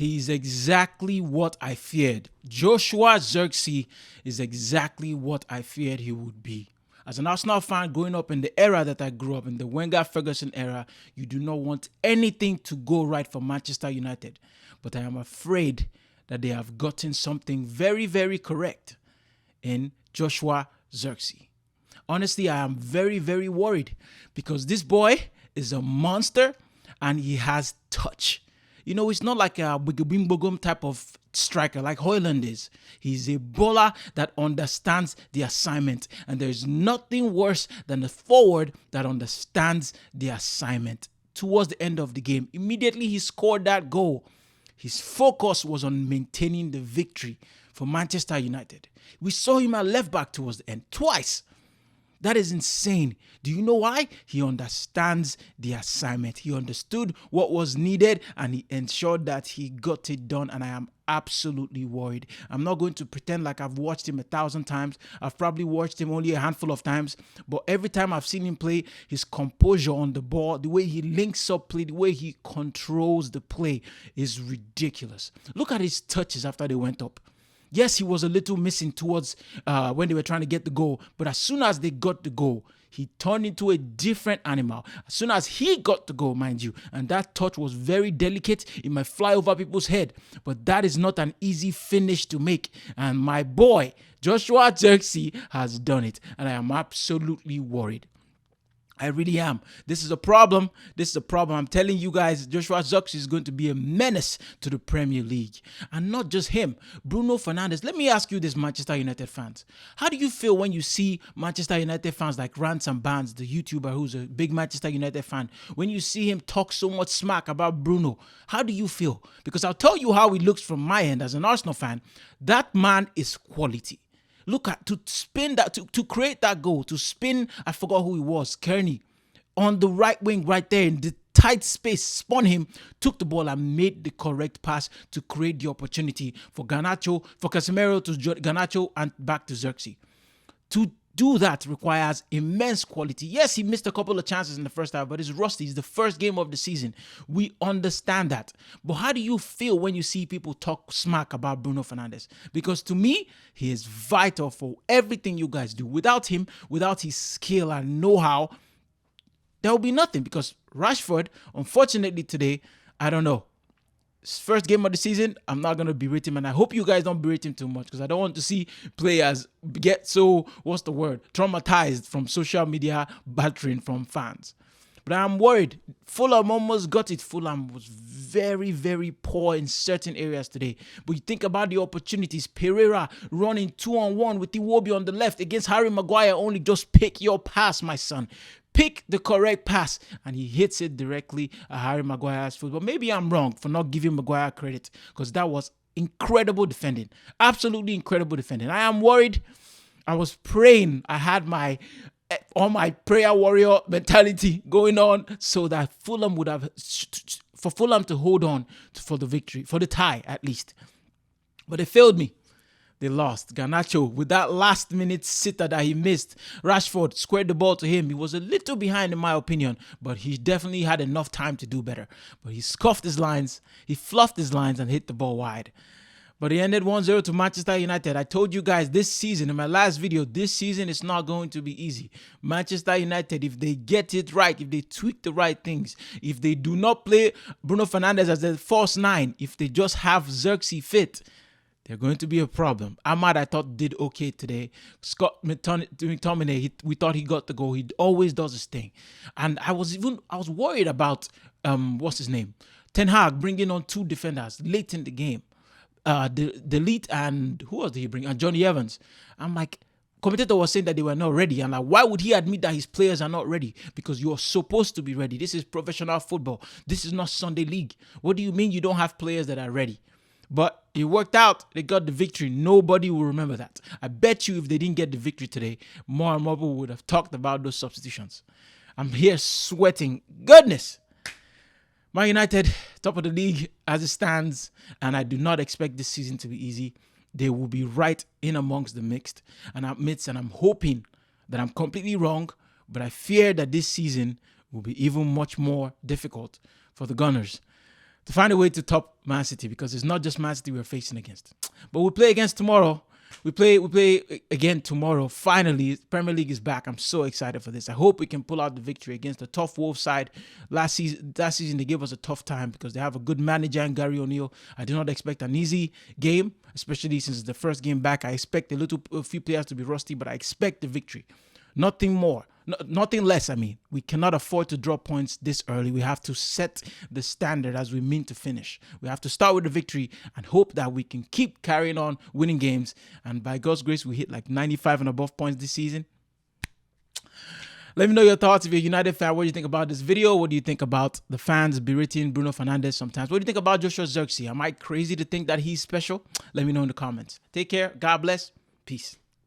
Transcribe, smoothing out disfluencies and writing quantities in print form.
He's exactly what I feared. Joshua Zirkzee is exactly what I feared he would be. As an Arsenal fan growing up in the era that I grew up in, the Wenger-Ferguson era, you do not want anything to go right for Manchester United. But I am afraid that they have gotten something very, very correct in Joshua Zirkzee. Honestly, I am very, very worried because this boy is a monster and he has touch. You know, it's not like a bigabim type of striker like Højlund is. He's a bowler that understands the assignment. And there's nothing worse than a forward that understands the assignment. Towards the end of the game, immediately he scored that goal. His focus was on maintaining the victory for Manchester United. We saw him at left back towards the end twice. That is insane. Do you know why? He understands the assignment. He understood what was needed and he ensured that he got it done. And I am absolutely worried. I'm not going to pretend like I've watched him 1,000 times. I've probably watched him only a handful of times. But every time I've seen him play, his composure on the ball, the way he links up play, the way he controls the play is ridiculous. Look at his touches after they went up. Yes, he was a little missing towards when they were trying to get the goal. But as soon as they got the goal, he turned into a different animal. As soon as he got the goal, mind you, and that touch was very delicate. It might fly over people's head. But that is not an easy finish to make. And my boy, Joshua Zirkzee, has done it. And I am absolutely worried. I really am. This is a problem. I'm telling you guys, Joshua Zirkzee is going to be a menace to the Premier League. And not just him, Bruno Fernandes. Let me ask you this, Manchester United fans. How do you feel when you see Manchester United fans like Ransom Barnes, the YouTuber who's a big Manchester United fan, when you see him talk so much smack about Bruno? How do you feel? Because I'll tell you how he looks from my end as an Arsenal fan. That man is quality. Look at, to spin that, to create that goal, to spin, I forgot who he was, Kearney, on the right wing right there in the tight space, spun him, took the ball and made the correct pass to create the opportunity for Garnacho, for Casemiro to Garnacho and back to Zirkzee. To do that requires immense quality. Yes, he missed a couple of chances in the first half, but it's rusty. It's the first game of the season. We understand that. But how do you feel when you see people talk smack about Bruno Fernandes? Because to me, he is vital for everything you guys do. Without him, without his skill and know-how, there will be nothing. Because Rashford, unfortunately today, I don't know. First game of the season, I'm not going to berate him. And I hope you guys don't berate him too much because I don't want to see players get so, traumatized from social media battering from fans. But I'm worried. Fulham almost got it. Fulham was very, very poor in certain areas today. But you think about the opportunities. Pereira running 2-on-1 with Iwobi on the left against Harry Maguire. Only just pick your pass, my son. Pick the correct pass, and he hits it directly at Harry Maguire's foot. But maybe I'm wrong for not giving Maguire credit because that was incredible defending. Absolutely incredible defending. I am worried. I was praying. I had all my prayer warrior mentality going on so that Fulham would have, for Fulham to hold on for the victory, for the tie at least. But they failed me. They lost. Garnacho, with that last-minute sitter that he missed, Rashford squared the ball to him. He was a little behind in my opinion, but he definitely had enough time to do better. But he scuffed his lines, he fluffed his lines and hit the ball wide. But he ended 1-0 to Manchester United. I told you guys this season, in my last video, this season is not going to be easy. Manchester United, if they get it right, if they tweak the right things, if they do not play Bruno Fernandes as the false nine, if they just have Zirkzee fit, they're going to be a problem. Ahmad, I thought, did okay today. Scott McTominay, we thought he got the goal. He always does his thing. And I was worried about, what's his name? Ten Hag bringing on two defenders late in the game. Delete and who else did he bring? And Johnny Evans. I'm like, commentator was saying that they were not ready. And like, why would he admit that his players are not ready? Because you are supposed to be ready. This is professional football. This is not Sunday League. What do you mean you don't have players that are ready? But it worked out. They got the victory. Nobody will remember that. I bet you if they didn't get the victory today, more and more people would have talked about those substitutions. I'm here sweating. Goodness. Man United, top of the league as it stands, and I do not expect this season to be easy. They will be right in amongst the mixed, and I'm hoping that I'm completely wrong, but I fear that this season will be even much more difficult for the Gunners. to find a way to top Man City, because it's not just Man City we're facing against. But we play against tomorrow. We play again tomorrow. Finally, Premier League is back. I'm so excited for this. I hope we can pull out the victory against a tough Wolves side. Last season they gave us a tough time because they have a good manager in Gary O'Neill. I did not expect an easy game, especially since it's the first game back. I expect a few players to be rusty, but I expect the victory. Nothing more. Nothing less, I mean. We cannot afford to drop points this early. We have to set the standard as we mean to finish. We have to start with the victory and hope that we can keep carrying on winning games. And by God's grace, we hit like 95 and above points this season. Let me know your thoughts. If you're a United fan, what do you think about this video? What do you think about the fans berating Bruno Fernandes sometimes? What do you think about Joshua Zirkzee? Am I crazy to think that he's special? Let me know in the comments. Take care. God bless. Peace.